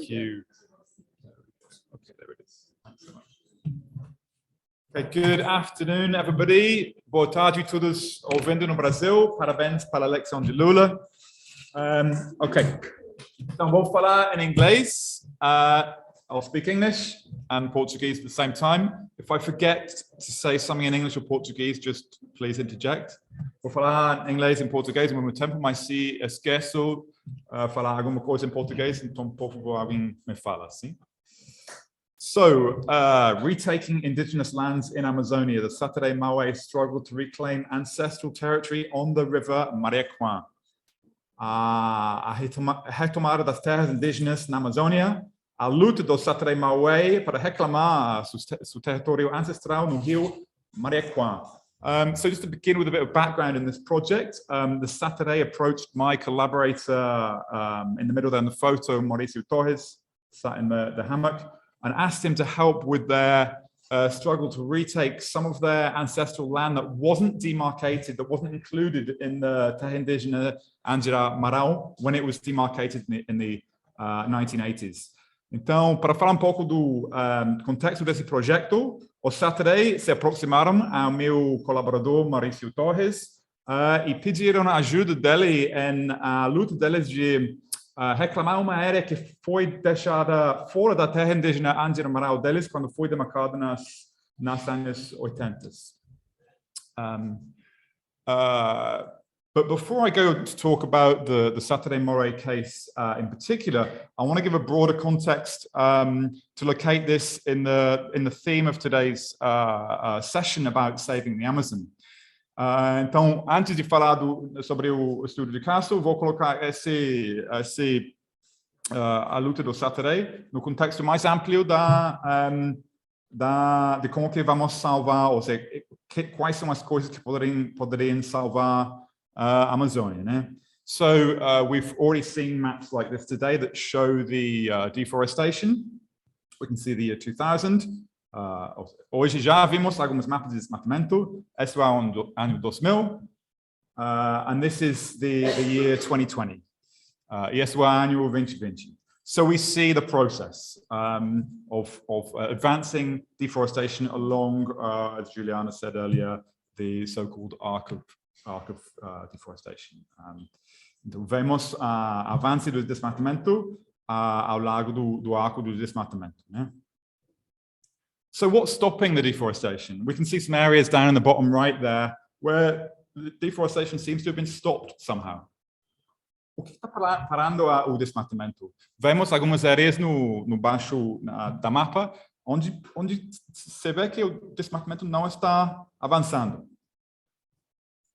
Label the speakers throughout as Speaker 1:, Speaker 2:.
Speaker 1: you. Okay, there it is. Thanks so much. Okay, good afternoon, everybody. Boa tarde a todos ouvindo no Brasil. Parabéns pela eleição de Lula. Ok, então vou falar em inglês. I'll speak English and Portuguese at the same time. If I forget to say something in English or Portuguese, just please interject. Vou falar em inglês e em português ao mesmo tempo, mas se esqueço falar alguma coisa em português, então por favor alguém me fala, sim? So, retaking indigenous lands in Amazonia, the Sataré-Mawé struggle to reclaim ancestral territory on the river Marequã. A retomada das terras indígenas na Amazônia, a luta do Sataré-Mawé para reclamar seu território ancestral no rio Marequã. So just to begin with a bit of background in this project, the Sataré approached my collaborator in the middle there in the photo, Mauricio Torres, sat in the hammock, and asked him to help with their struggle to retake some of their ancestral land that wasn't demarcated, that wasn't included in the Terra Indígena Anjira-Marau when it was demarcated in the 1980s. Então, para falar pouco do contexto desse projeto, os Sataré se aproximaram ao meu colaborador Mauricio Torres e pediram a ajuda dele na luta deles de reclamar uma área que foi deixada fora da terra indígena Anjira-Marau deles quando foi demarcada nas anos 80. But before I go to talk about the Sataré-Mawé case in particular, I want to give a broader context to locate this in the theme of today's session about saving the Amazon. Então, antes de falar sobre o estudo de caso, vou colocar a luta do Sataré no contexto mais amplo de como que vamos salvar, ou seja, quais são as coisas que poderiam salvar a Amazônia, né? So we've already seen maps like this today that show the deforestation. We can see the year 2000. Hoje já vimos alguns mapas de desmatamento. Esse é o ano 2000. And this is the year 2020. E esse é o ano 2020. So we see the process of advancing deforestation along, as Juliana said earlier, the so-called arc of deforestation. Então, vemos avanço do desmatamento ao largo do arco do desmatamento, né? So what's stopping the deforestation? We can see some areas down in the bottom right there where the deforestation seems to have been stopped somehow. O que está parando o desmatamento? Vemos algumas áreas no baixo da mapa onde se vê que o desmatamento não está avançando.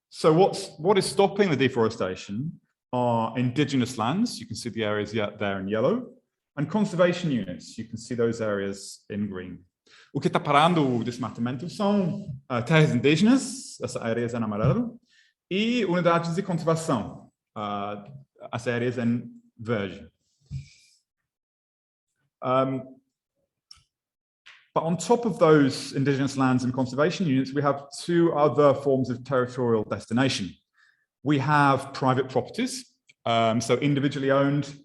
Speaker 1: So what is stopping the deforestation are indigenous lands. You can see the areas there in yellow, and conservation units. You can see those areas in green. O que está parando o desmatamento são terras indígenas, as áreas em amarelo, e unidades de conservação, as áreas em verde. But on top of those indigenous lands and conservation units, we have two other forms of territorial destination. We have private properties, so individually owned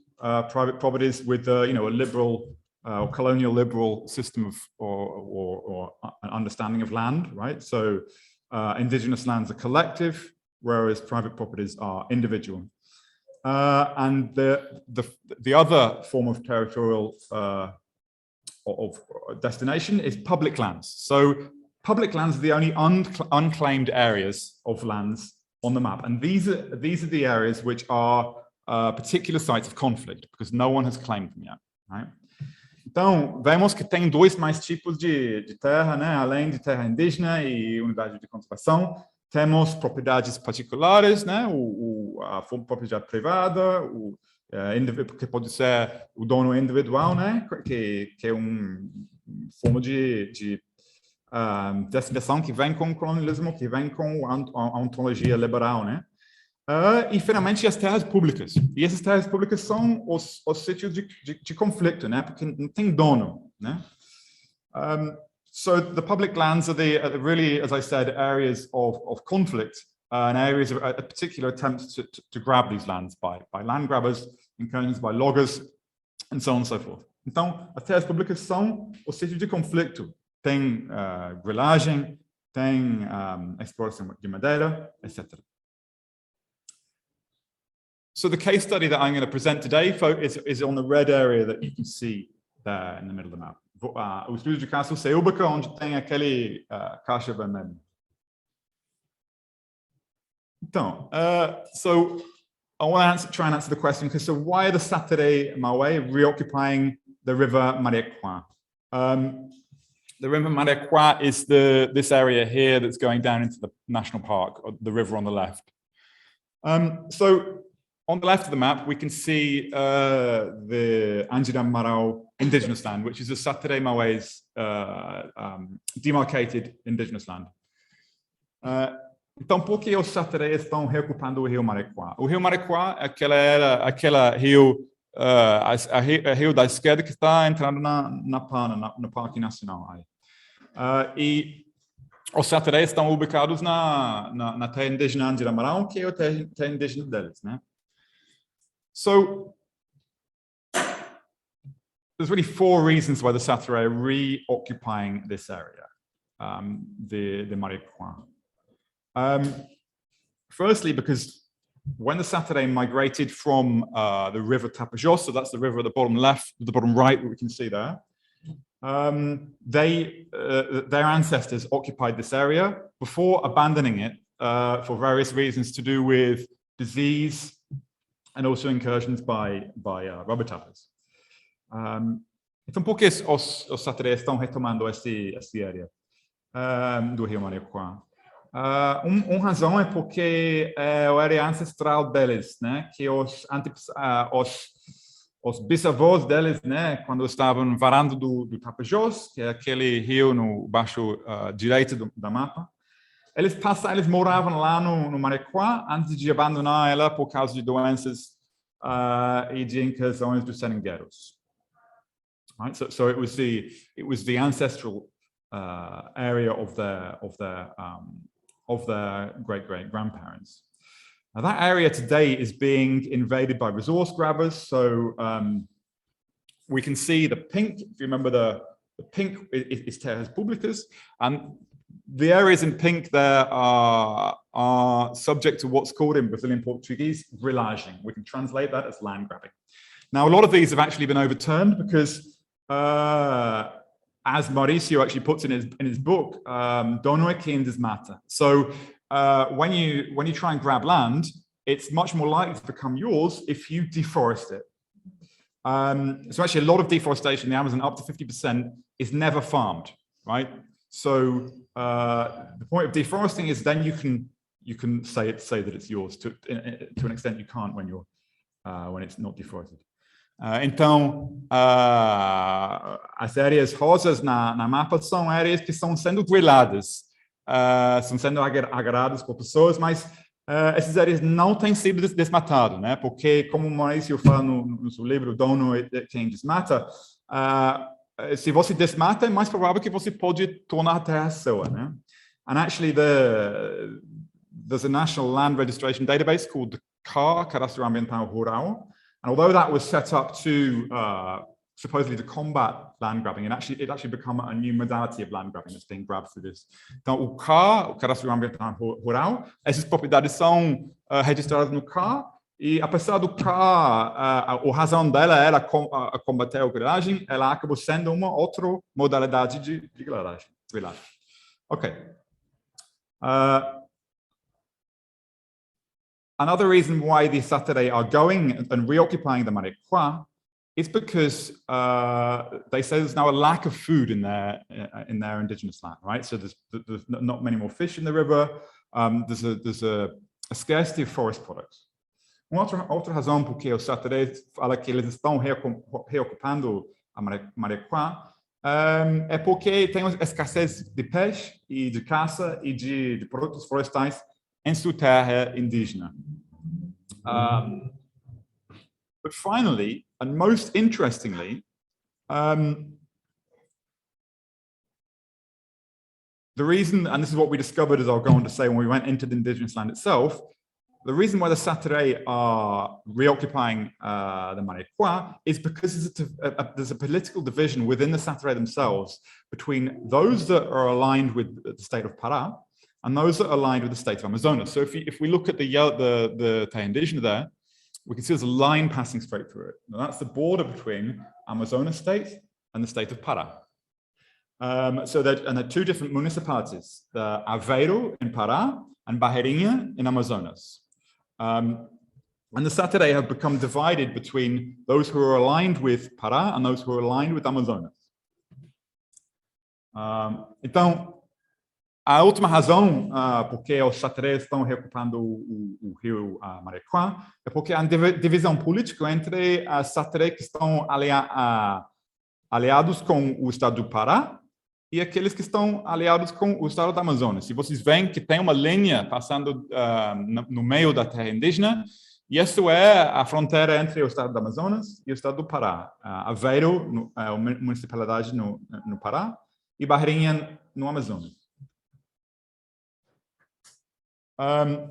Speaker 1: private properties with a liberal or colonial liberal system of or an understanding of land, right? So indigenous lands are collective, whereas private properties are individual. And the other form of territorial of destination is public lands. So public lands are the only unclaimed areas of lands on the map, and these are the areas which are particular sites of conflict because no one has claimed them yet, right? Então, vemos que tem mais tipos de terra, né? Além de terra indígena e unidade de conservação, temos propriedades particulares, né? A propriedade privada, que pode ser o dono individual, né? Que é forma de designação que vem com o colonialismo, que vem com a ontologia liberal, né? E finalmente as terras públicas. E essas terras públicas são os sítios de conflito, né? Porque não tem dono, né? So the public lands are really, as I said, areas of conflict and areas of particular attempts to grab these lands by land grabbers, incursions by loggers, and so on and so forth. Então, as terras públicas são o sítio de conflito. Tem grilagem, tem exploração de madeira, etc. So the case study that I'm going to present today is on the red area that you can see there in the middle of the map. O estúdio de caso Seubaca, onde tem aquele caixa vermelho. Então, so I want to try and answer the question, so why are the Sataré-Mawé reoccupying the river Marekwa? The river Marekwa is this area here that's going down into the national park, or the river on the left. So on the left of the map, we can see the Anjira-Marau indigenous land, which is the Sataré-Mawé's demarcated indigenous land. Então, por que os Satarés estão reocupando o rio Marekwa? O rio Marekwa é aquela rio, rio da esquerda que está entrando na Pana, no Parque Nacional. E os Satarés estão ubicados na terra indígena Anjira-Marau, que é a terra indígena deles, né? So, there's really 4 reasons why the Sataré are reoccupying this area, the Marekwa. Firstly, because when the Sataré migrated from the river Tapajós, so that's the river at the bottom left, the bottom right, we can see there, their ancestors occupied this area before abandoning it for various reasons to do with disease and also incursions by rubber tappers. Então, por que os Satarés estão retomando essa área do rio Marekwa? Uma razão é porque é a área ancestral deles, né? Que os bisavós deles, né? Quando estavam varando do Tapajós, que é aquele rio no baixo direito da mapa, eles moravam lá no Marekwa antes de abandonar ela por causa de doenças e de incursões dos seringueiros. Right? So it was the ancestral area of their great-great-grandparents. Now, that area today is being invaded by resource grabbers. So we can see the pink, if you remember the pink is terras públicas, and the areas in pink there are subject to what's called in Brazilian Portuguese grilagem. We can translate that as land grabbing. Now, a lot of these have actually been overturned because as Mauricio actually puts in his book, dono é quem desmata. So when you try and grab land, it's much more likely to become yours if you deforest it. So actually, a lot of deforestation in the Amazon, up to 50%, is never farmed, right? So the point of deforesting is then you can say that it's yours. To an extent, you can't when it's not deforested. Então, as áreas rosas na mapa são áreas que estão sendo griladas, estão sendo agarradas por pessoas, mas essas áreas não têm sido desmatadas, né? Porque, como o Maurício fala no seu livro, Dono é quem desmata, se você desmata, é mais provável que você pode tornar a terra sua, né? And actually, there's a national land registration database called the CAR, Cadastro Ambiental Rural. And although that was set up to supposedly to combat land grabbing, it actually become a new modality of land grabbing that's being grabbed through this. Então, o CAR, o Cadastro Ambiental Rural, essas propriedades são registradas no CAR, e apesar do CAR, a razão dela era combater a grilagem, ela acabou sendo uma outra modalidade de grilagem. Okay. Another reason why the Sataré are going and reoccupying the Marekwa is because they say there's now a lack of food in their indigenous land, right? So there's not many more fish in the river. There's a scarcity of forest products. Uma outra razão por que os Satarés fala que eles estão reocupando a Marekwa é porque tem escassez de peixe e de caça e de produtos florestais em sua terra indígena. But finally, and most interestingly, the reason, and this is what we discovered, as I'll go on to say, when we went into the indigenous land itself, the reason why the Sataré are reoccupying the Maréquois is because there's a political division within the Sataré themselves between those that are aligned with the state of Pará and those that are aligned with the state of Amazonas. So if we look at the terra indígena there, we can see there's a line passing straight through it. Now that's the border between Amazonas state and the state of Pará. So there are two different municipalities, the Aveiro in Pará and Barreirinha in Amazonas. And the Sataré have become divided between those who are aligned with Pará and those who are aligned with Amazonas. Então, a última razão porque os Satarés estão reocupando o rio Maréquois é porque há divisão política entre os Satarés que estão aliados com o estado do Pará e aqueles que estão aliados com o estado do Amazonas. E vocês veem que tem uma linha passando no meio da terra indígena, e isso é a fronteira entre o estado do Amazonas e o estado do Pará. Aveiro, a municipalidade no Pará, e Barreirinha no Amazonas. In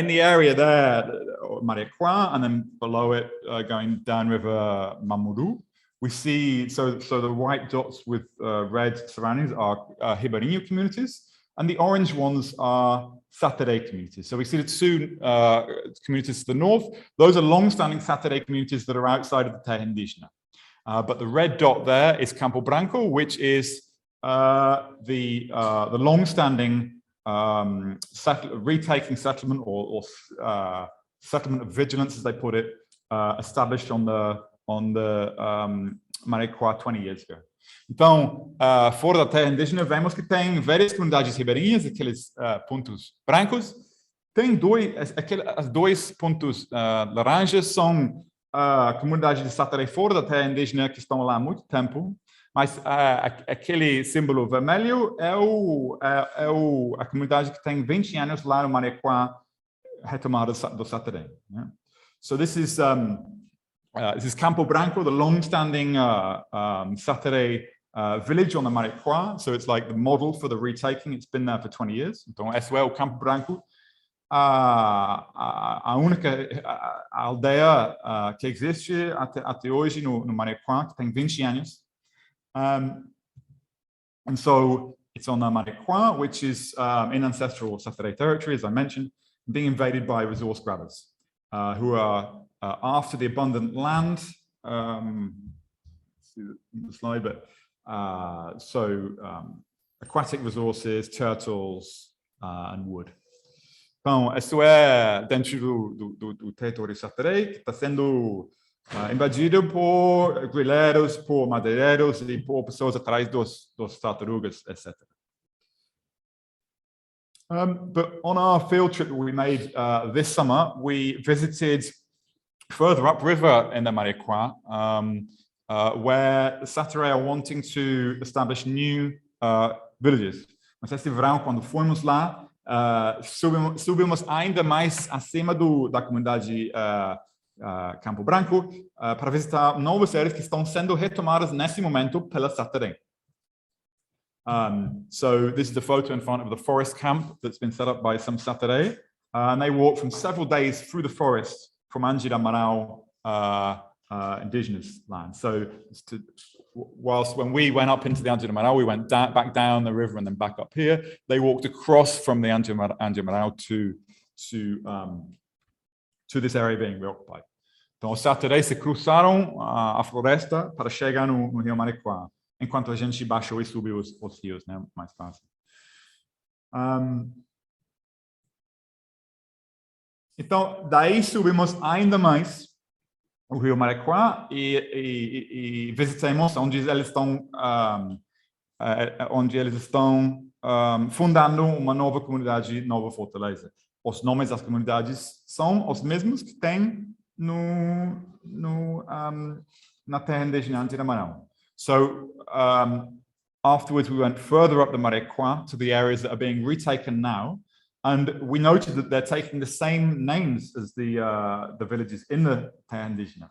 Speaker 1: the area there, Maréquois, and then below it, going downriver Mamuru, we see, so the white dots with red surroundings are Ribeirinho communities, and the orange ones are Sataré communities. So we see the two communities to the north. Those are long-standing Sataré communities that are outside of the terra indígena. But the red dot there is Campo Branco, which is the long-standing retaking settlement or settlement of vigilance, as they put it, established on the Maréquois 20 years ago. Então, fora da terra indígena, vemos que tem várias comunidades ribeirinhas, aqueles pontos brancos. Tem dois pontos laranjas, são comunidades de Sataré fora da terra indígena que estão lá há muito tempo, mas aquele símbolo vermelho é a comunidade que tem 20 anos lá no Maréquois retomada do Sataré. Yeah? So this is Campo Branco, the long-standing Sataré village on the Maréquois. So it's like the model for the retaking. It's been there for 20 years. Então, esse é o Campo Branco. A única aldeia que existe até hoje no Maréquois, que tem 20 anos. And so it's on the Maréquois, which is in ancestral Sataré territory, as I mentioned, being invaded by resource grabbers who are after the abundant land. See the slide, but aquatic resources, turtles, and wood. Então, isso é dentro do território Sataré, que está sendo invadido por grileiros, por madeireiros e por pessoas atrás dos tartarugas, etc. But on our field trip that we made this summer, we visited further upriver in the Maréquois, where the Sataré are wanting to establish new villages. Mas esse verão, quando fomos lá, subimos ainda mais acima da comunidade Campo Branco para visitar novas áreas que estão sendo retomadas nesse momento pela Sataré. So this is the photo in front of the forest camp that's been set up by some Sataré, and they walk from several days through the forest from Anjira-Marau indigenous land. So whilst when we went up into the Anjira-Marau, we went back down the river and then back up here, they walked across from the Anjira-Marau to this area being reoccupied. Então, os Sataré se cruzaram a floresta para chegar no rio Maréquois, enquanto a gente baixou e subiu os rios, né? Mais fácil. Então, daí subimos ainda mais o rio Maréquois e visitamos onde eles estão fundando uma nova comunidade, nova fortaleza. Os nomes das comunidades são os mesmos que tem na terra indígena Anjira-Marau. So afterwards, we went further up the Maréquois to the areas that are being retaken now, and we noted that they're taking the same names as the villages in the terra indígena.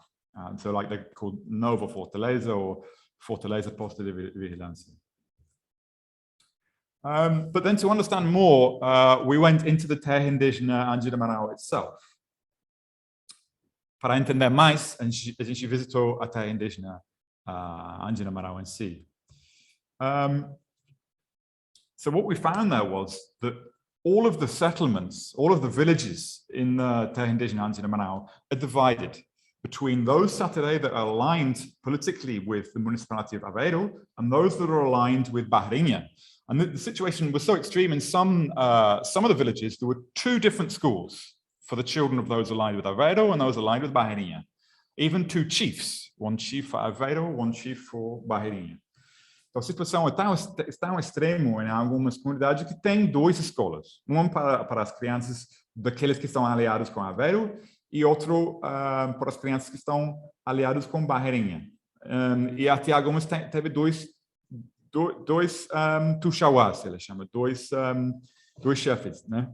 Speaker 1: So like they're called Nova Fortaleza or Fortaleza Posta de Vigilância. But then to understand more, we went into the terra indígena Anjinamanaú itself. Para entender mais, a gente visitou a terra indígena Anjinamanaú em si. So what we found there was that all of the settlements, all of the villages in the terra indígena Anjinamanaú are divided between those Sataré that are aligned politically with the municipality of Aveiro and those that are aligned with Barrinha. And the situation was so extreme in some of the villages, there were 2 different schools for the children of those aligned with Aveiro and those aligned with Barrinha. Even 2 chiefs, one chief for Aveiro, one chief for Barrinha. Então, a situação está um extremo em algumas comunidades que tem 2 escolas. Uma para as crianças daqueles que estão aliados com Aveiro e outro para as crianças que estão aliados com Barrinha. E até algumas teve 2 tuxauás, ele chama, 2 chefes, né?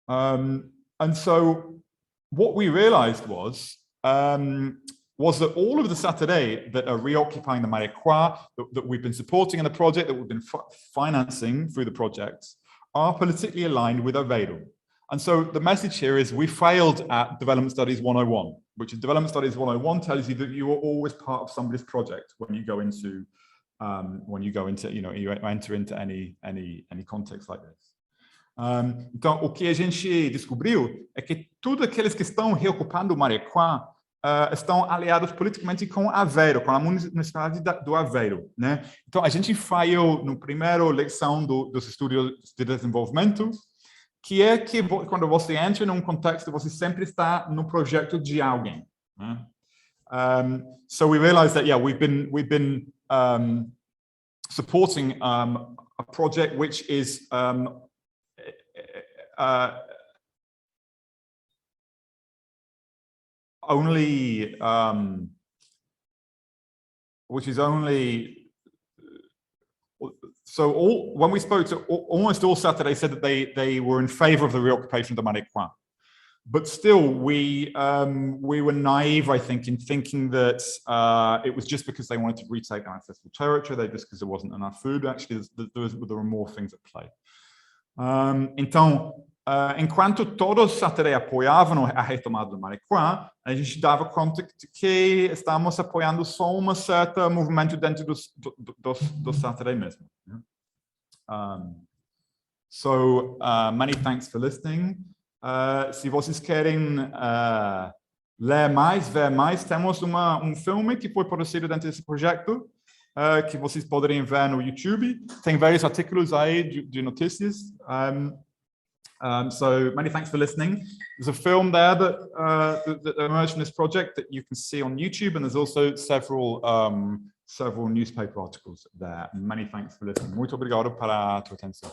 Speaker 1: And so what we realized was that all of the Sataré that are reoccupying the Mariquá, that we've been supporting in the project, that we've been financing through the projects, are politically aligned with Aveiro. And so the message here is we failed at Development Studies 101, which is Development Studies 101 tells you that you are always part of somebody's project when you go into, you enter into any context like this. Então, o que a gente descobriu é que todos aqueles que estão reocupando o Mariquá estão aliados politicamente com Aveiro, com a municipalidade do Aveiro, né? Então, a gente falhou no primeiro lição dos estudos de desenvolvimento, que é que quando você entra num contexto, você sempre está no projeto de alguém, né? So we realized that, yeah, we've been supporting a project which is when we spoke to almost all Sataré said that they were in favor of the reoccupation of the Mariquá. But still, we were naive, I think, in thinking that it was just because they wanted to retake their ancestral territory, just because there wasn't enough food. Actually, there were more things at play. Então, enquanto todos os Sataré apoiavam a retomada do Mariquá, a gente dava conta de que estávamos apoiando só um certo movimento dentro dos Sataré mesmo. So, many thanks for listening. Se vocês querem ler mais, ver mais, temos um filme que foi produzido dentro desse projeto, que vocês poderiam ver no YouTube. Tem vários artigos aí de notícias. So many thanks for listening. There's a film there that emerged from this project that you can see on YouTube, and there's also several newspaper articles there. Many thanks for listening. Muito obrigado para a tua atenção.